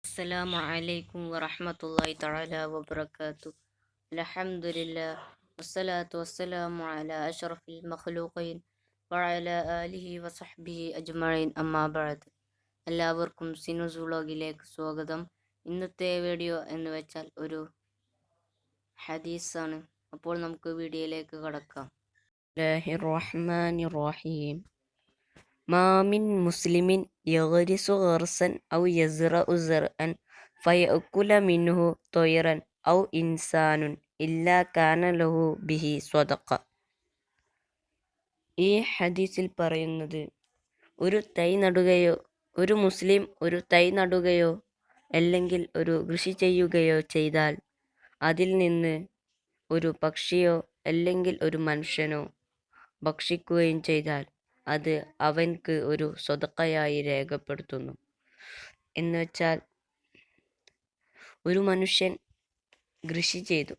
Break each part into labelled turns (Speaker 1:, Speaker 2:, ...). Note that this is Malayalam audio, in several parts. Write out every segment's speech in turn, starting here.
Speaker 1: അസ്സലാമു അലൈക്കും വറഹ്മത്തുള്ളാഹി തആല വബറകാതുഹു. അൽഹംദുലില്ലാഹ് വസ്സലാത്തു വസ്സലാമു അലാ അഷ്റഫിൽ മഖ്ലൂഖീൻ വഅലാ ആലിഹി വസഹ്ബിഹി അജ്മഈൻ അമ്മാ ബഅദ്. എല്ലാവർക്കും സിനുസ് വ്ളോഗിലേക്ക് സ്വാഗതം. ഇന്നത്തെ വീഡിയോ എന്ന് വെച്ചാൽ ഒരു ഹദീസാണ്. അപ്പോൾ നമുക്ക് വീഡിയോയിലേക്ക് കടക്കാം. ബിസ്മില്ലാഹിർ റഹ്മാനിർ റഹീം. ما من مسلم يغرس غرسا أو يزرع زرعا فيأكل منه طيرا أو إنسان إلا كان له به صدقة. ഈ ഹദീസിൽ പറയുന്നത് ഒരു മുസ്ലിം ഒരു തൈ നടുകയോ അല്ലെങ്കിൽ ഒരു കൃഷി ചെയ്യുകയോ ചെയ്താൽ അതിൽ നിന്ന് ഒരു പക്ഷിയോ അല്ലെങ്കിൽ ഒരു മനുഷ്യനോ ഭക്ഷിക്കുകയും ചെയ്താൽ അത് അവൻക്ക് ഒരു സ്വതക്കയായി രേഖപ്പെടുത്തുന്നു. എന്ന് വെച്ചാൽ ഒരു മനുഷ്യൻ കൃഷി ചെയ്തു,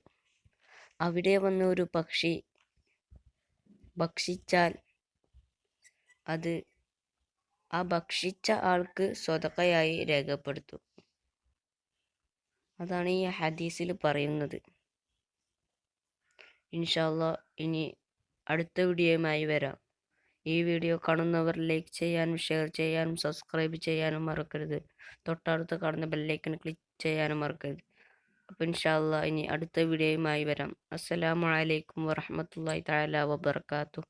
Speaker 1: അവിടെ വന്ന് ഒരു പക്ഷി ഭക്ഷിച്ചാൽ അത് ആ ഭക്ഷിച്ച ആൾക്ക് സ്വതക്കയായി രേഖപ്പെടുത്തും. അതാണ് ഈ ഹദീസിൽ പറയുന്നത്. ഇൻഷാ അല്ലാഹ് ഇനി അടുത്ത വീഡിയോയുമായി വരാം. ഈ വീഡിയോ കാണുന്നവർ ലൈക്ക് ചെയ്യാനും ഷെയർ ചെയ്യാനും സബ്സ്ക്രൈബ് ചെയ്യാനും മറക്കരുത്. തൊട്ടടുത്ത് കാണുന്ന ബെല്ലൈക്കൺ ക്ലിക്ക് ചെയ്യാനും മറക്കരുത്. അപ്പോൾ ഇൻഷാ അല്ലാഹ് ഇനി അടുത്ത വീഡിയോയുമായി വരാം. അസ്സലാമു അലൈക്കും വറഹ്മത്തുള്ളാഹി തആല വബറകാതുഹു.